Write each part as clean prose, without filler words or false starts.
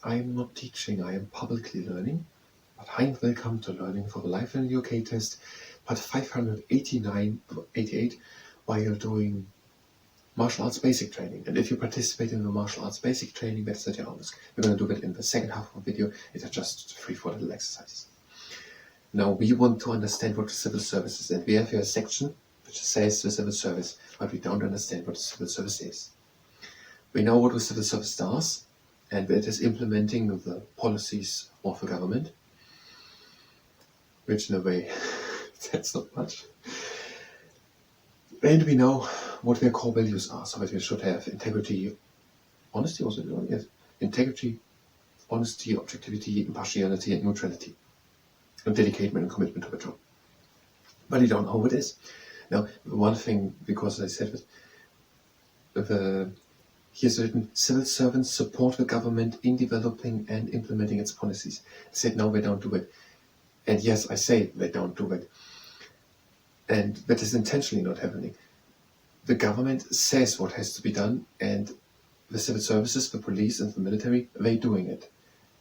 I am not teaching, I am publicly learning. But hi, welcome to Learning for the Life in the UK test, part 588, while doing martial arts basic training. And if you participate in the martial arts basic training, that's at your own risk. We're going to do it in the second half of the video. It's just 3-4 little exercises. Now, we want to understand what the civil service is, and we have here a section which says the civil service, but we don't understand what the civil service is. We know what the civil service does, and it is implementing the policies of the government, which in a way, that's not much. And we know what their core values are, so that we should have integrity, honesty also, yes, integrity, honesty, objectivity, impartiality, and neutrality, and dedication and commitment to the job. But we don't know what it is. Now, one thing, because I said that, here's written, civil servants support the government in developing and implementing its policies. I said, no, they don't do it. And yes, I say they don't do it. And that is intentionally not happening. The government says what has to be done, and the civil services, the police and the military, they're doing it.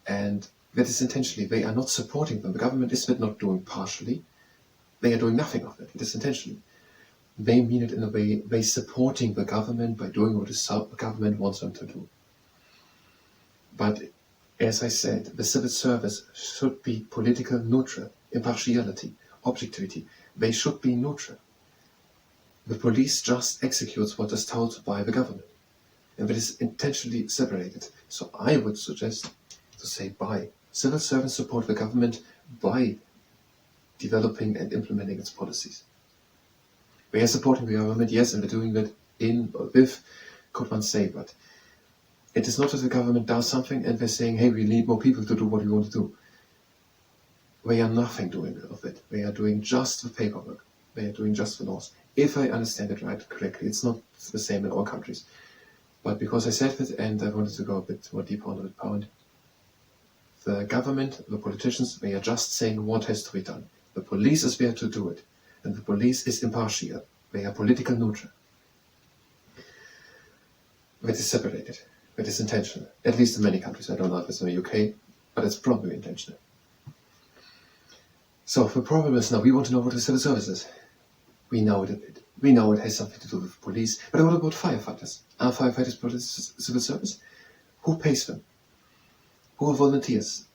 And that is intentionally. They are not supporting them. The government is not doing partially. They are doing nothing of it. It is intentionally. They mean it in a way, they're supporting the government by doing what the government wants them to do. But as I said, the civil service should be political neutral, impartiality, objectivity. They should be neutral. The police just executes what is told by the government, and that is intentionally separated. So I would suggest to say by civil servants support the government by developing and implementing its policies. We are supporting the government, yes, and we're doing that in or with, could one say, but it is not that the government does something and they're saying, hey, we need more people to do what we want to do. They are nothing doing of it. They are doing just the paperwork. They are doing just the laws. If I understand it right correctly, it's not the same in all countries. But because I said it and I wanted to go a bit more deeper on the point, the government, the politicians, they are just saying what has to be done. The police is there to do it. And the police is impartial. They are political neutral. That is separated. That is intentional. At least in many countries. I don't know if it's in the UK, but it's probably intentional. So the problem is now we want to know what the civil service is. We know it a bit. We know it has something to do with police. But what about firefighters? Are firefighters part of the civil service? Who pays them? Who are volunteers?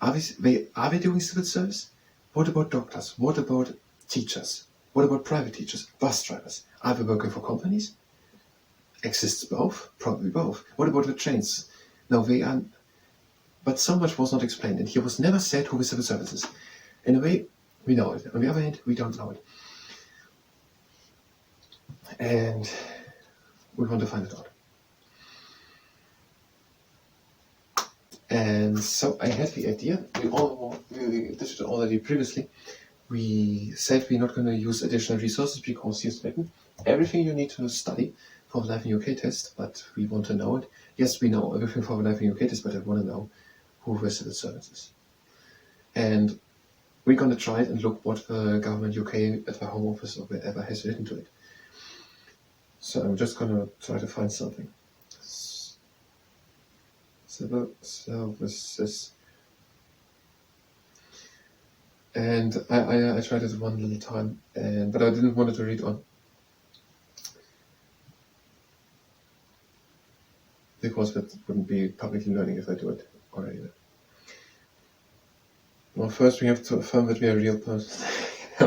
Are they doing civil service? What about doctors? What about teachers? What about private teachers? Bus drivers? Are they working for companies? Exists both? Probably both. What about the trains? No, they are. But so much was not explained, and here was never said who the civil service is. In a way, we know it. On the other hand, we don't know it. And we want to find it out. And so I had the idea, we did it already previously. We said we're not going to use additional resources because here's written everything you need to study for the Life in UK test, but we want to know it. Yes, we know everything for the Life in UK test, but I want to know who the civil service is. And we're going to try it and look what the government UK at the Home Office or wherever has written to it. So I'm just going to try to find something. Civil services. And I tried it one little time, but I didn't want it to read on. Because that wouldn't be publicly learning if I do it already. Well, first we have to affirm that we are a real person.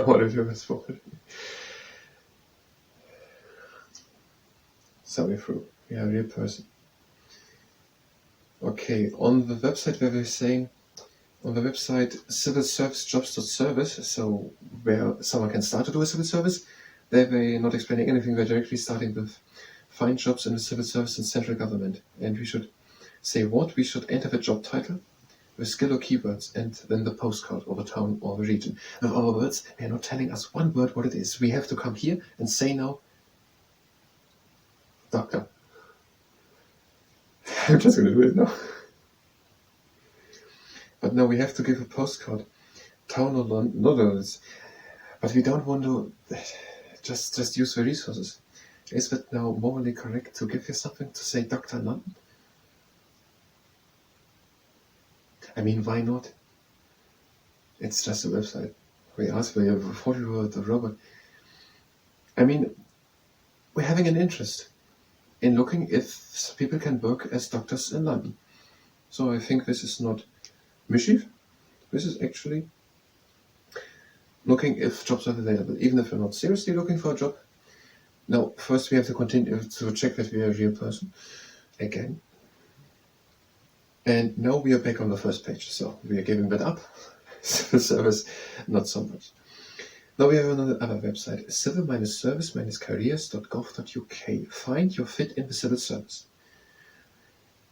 What if you was for it? So we're through. We are a real person. Okay, on the website where we're saying, on the website civilservicejobs.service, so where someone can start to do a civil service, there they're not explaining anything, they're directly starting with find jobs in the civil service and central government. And we should say what? We should enter the job title, the skill or keywords, and then the postcode or the town or the region. With our words, they're not telling us one word what it is. We have to come here and say now, doctor. I'm just going to do it now. But no, we have to give a postcode, town or London. But we don't want to just use the resources. Is it now morally correct to give you something to say Dr. London? I mean, why not? It's just a website. We ask where you're 40-year-old robot. I mean, we're having an interest in looking if people can work as doctors in London. So I think this is not mischief. This is actually looking if jobs are available, even if we're not seriously looking for a job. Now, first we have to continue to check that we are a real person again. And now we are back on the first page, so we are giving that up. Civil service, not so much. Now we are on another website, civil-service-careers.gov.uk. Find your fit in the civil service.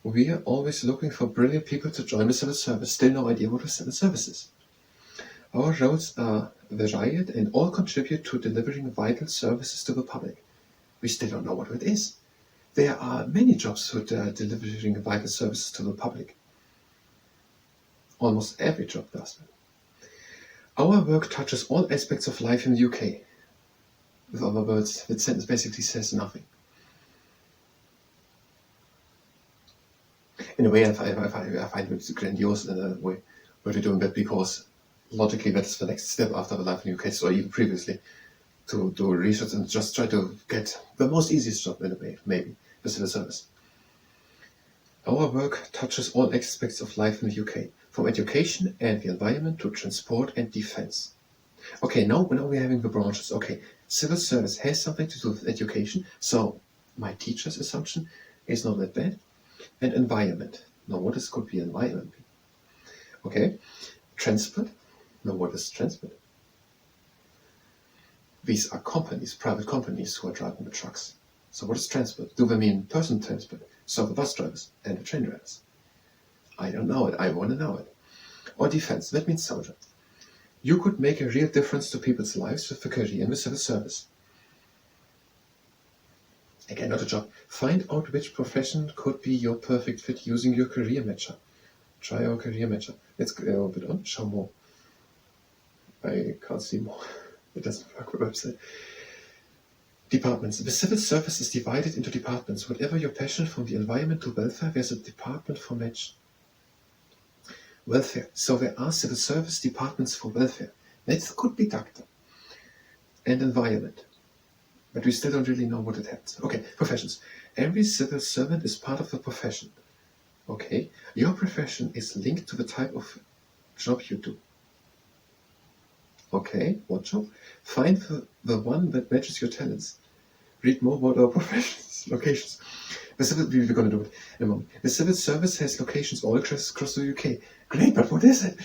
We are always looking for brilliant people to join the civil service. Still no idea what the civil service is. Our roles are varied and all contribute to delivering vital services to the public. We still don't know what it is. There are many jobs for delivering vital services to the public. Almost every job does that. Our work touches all aspects of life in the UK. With other words, that sentence basically says nothing. In a way, I find it grandiose in a way where we're doing that because logically that's the next step after the life in the UK, or even previously, to do research and just try to get the most easiest job in a way, maybe, the civil service. Our work touches all aspects of life in the UK, from education and the environment to transport and defence. Okay, now we're having the branches. Okay, civil service has something to do with education, so my teacher's assumption is not that bad. And environment. Now what could be environment? Okay, transport. Now what is transport? These are companies, private companies who are driving the trucks. So what is transport? Do they mean person transport? So the bus drivers and the train drivers? I don't know it. I want to know it. Or defense. That means soldier. You could make a real difference to people's lives with a career in the civil service. Again, not a job. Find out which profession could be your perfect fit using your career matcher. Try our career matcher. Let's go a bit on. Show more. I can't see more. It doesn't work with the website. Departments. The civil service is divided into departments. Whatever your passion, from the environment to welfare, there's a department for match. Welfare. So there are civil service departments for welfare. That could be doctor. And environment. But we still don't really know what it has. Okay, professions. Every civil servant is part of the profession. Okay, your profession is linked to the type of job you do. Okay, what job? Find the one that matches your talents. Read more about our professions, locations. We're going to do it in a moment. The civil service has locations all across the UK. Great, but what is it?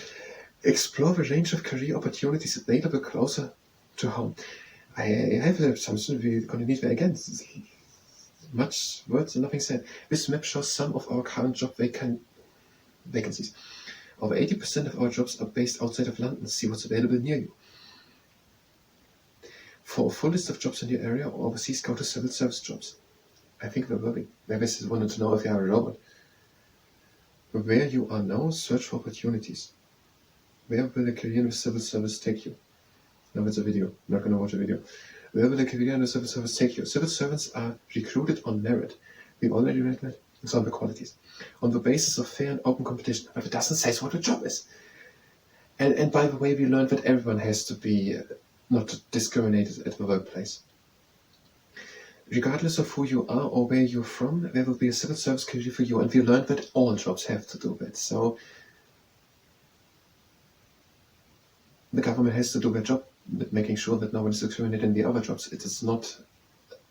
Explore the range of career opportunities available closer to home. I have the assumption we're going to need that again. Much words and nothing said. This map shows some of our current job vacancies. Over 80% of our jobs are based outside of London. See what's available near you. For a full list of jobs in your area or overseas, go to civil service jobs. I think we're working. Maybe this is wanted to know if you are a robot. Where you are now, search for opportunities. Where will a career in the civil service take you? Now it's a video. I'm not going to watch a video. Where will a career in the civil service take you? Civil servants are recruited on merit. We already read that. It's on the qualities. On the basis of fair and open competition. But it doesn't say what the job is. And by the way, we learned that everyone has to be not discriminated at the workplace. Regardless of who you are or where you're from, there will be a civil service career for you. And we learned that all jobs have to do that. So the government has to do their job, making sure that no one is discriminated in the other jobs. It is not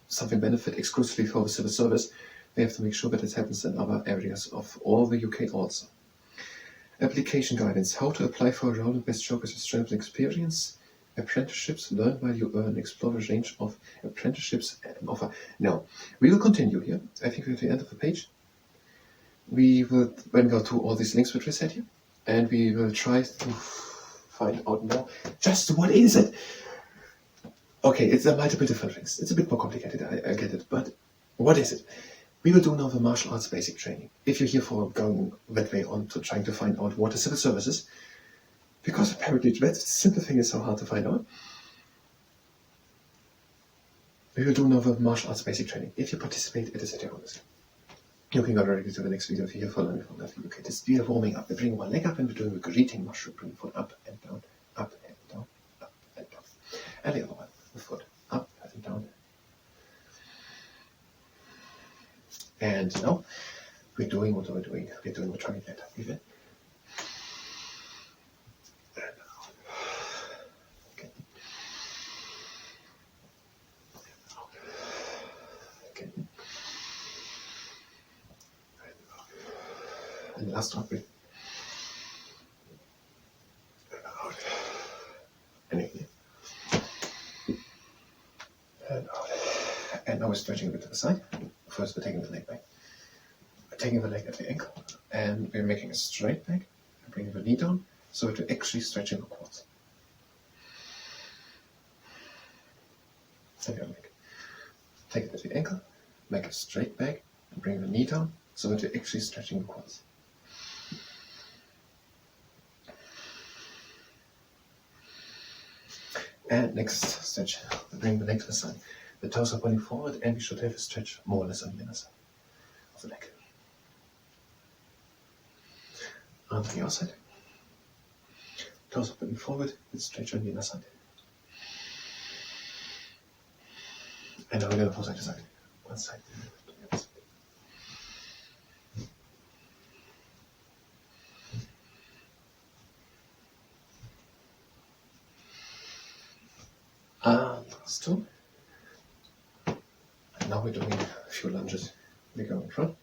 something benefit exclusively for the civil service. They have to make sure that it happens in other areas of all the UK also. Application guidance. How to apply for a role in best job with strength and experience. Apprenticeships. Learn while you earn. Explore a range of apprenticeships and offer. Now, we will continue here. I think we're at the end of the page. We will then go to all these links which we said here. And we will try to find out more. Just what is it? Okay, it's a multiple different things. It's a bit more complicated, I get it. But what is it? We will do now the martial arts basic training. If you're here for going that way on to trying to find out what a civil service is, because apparently that simple thing is so hard to find out, we will do now the martial arts basic training. If you participate, it is at your own risk. Looking already to the next video here, following from that video. Okay, this we are warming up. We bring one leg up and we're doing a greeting mushroom. Bring the foot up and down, up and down, up and down. And the other one, the foot up and down. And now we're doing what we're doing. We're doing the triangle. Breathe in. And out. Okay. And out. Okay. And last one, breathe. And out. And in. And out. And now we're stretching a bit to the side. First we're taking the leg back. We're taking the leg at the ankle. And we're making a straight back. And bringing the knee down. So we're actually stretching the quads. Take your leg. Take it at the ankle. Make a straight back. And bring the knee down. So that you're actually stretching the quads. And next stretch, bring the leg to the side. The toes are pointing forward and we should have a stretch more or less on the inner side of the leg. On the outside. Toes are pointing forward with stretch on the inner side. And now we're going to go side to side. One side to the other side. Last two. And now we're doing a few lunges. We go in front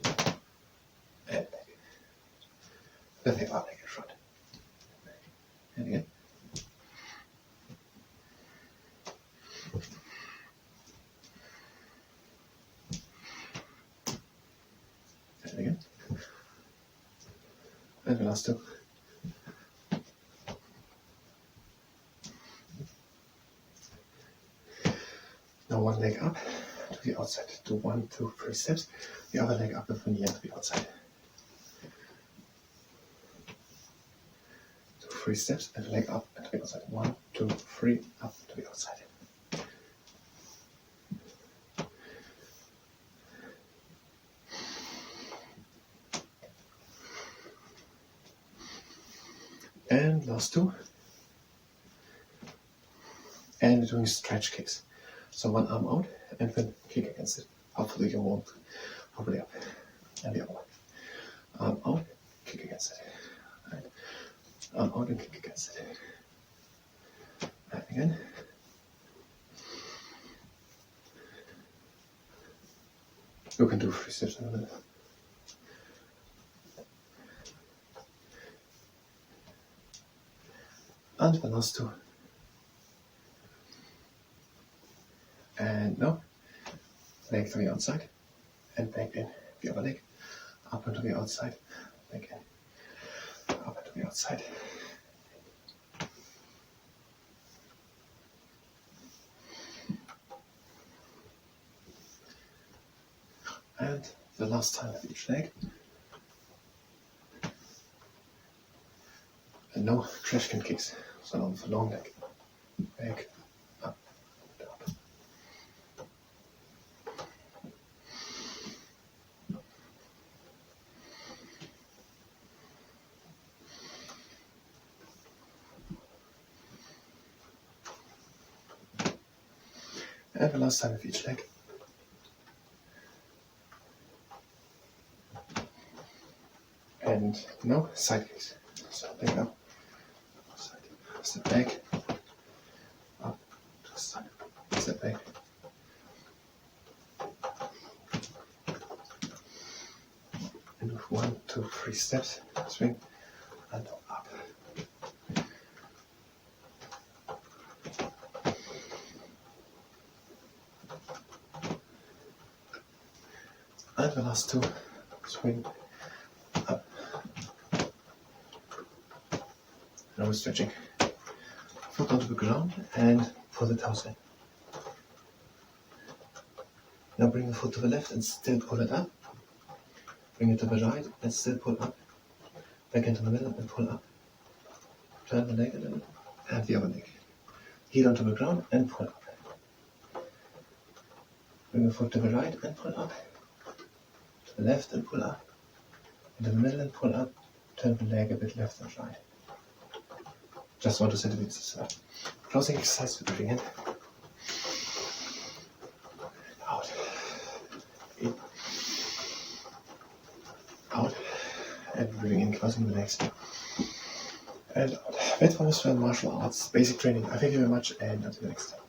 and back. Then we are back in front. And again. And again. And the last two. Now one leg up to the outside. Do 1, 2, 3 steps. The other leg up with the knee to the outside. 2, 3 steps and the leg up and to the outside. 1, 2, 3 up to the outside. And last two. And we're doing stretch kicks. So one arm out and then kick against it. Hopefully you won't. Hopefully up. And the other one. Arm out, kick against it. And arm out and kick against it. And again. You can do 3 steps in a minute. And the last two. And now, leg to the outside, and back in, the other leg, up into the outside, back in, up into the outside. And the last time with each leg. And no trash can kicks, so on the long leg, back, up, up. And the last time with each leg. And now side kicks. So leg up, side, step back, up, to the side, step back. And with 1, 2, 3 steps, swing, and up. And the last two, swing, up. Now we're stretching. Foot onto the ground and pull the toes in. Now bring the foot to the left and still pull it up. Bring it to the right and still pull up. Back into the middle and pull up. Turn the leg a little and the other leg. Heel onto the ground and pull up. Bring the foot to the right and pull up. To to the left and pull up. Into the middle and pull up. Turn the leg a bit left and right. Just 1 to 2 centimeters. Closing exercise with the breathing in. Out. In. Out. And breathing in, closing the legs. And out. That was for martial arts basic training. I thank you very much and until next time.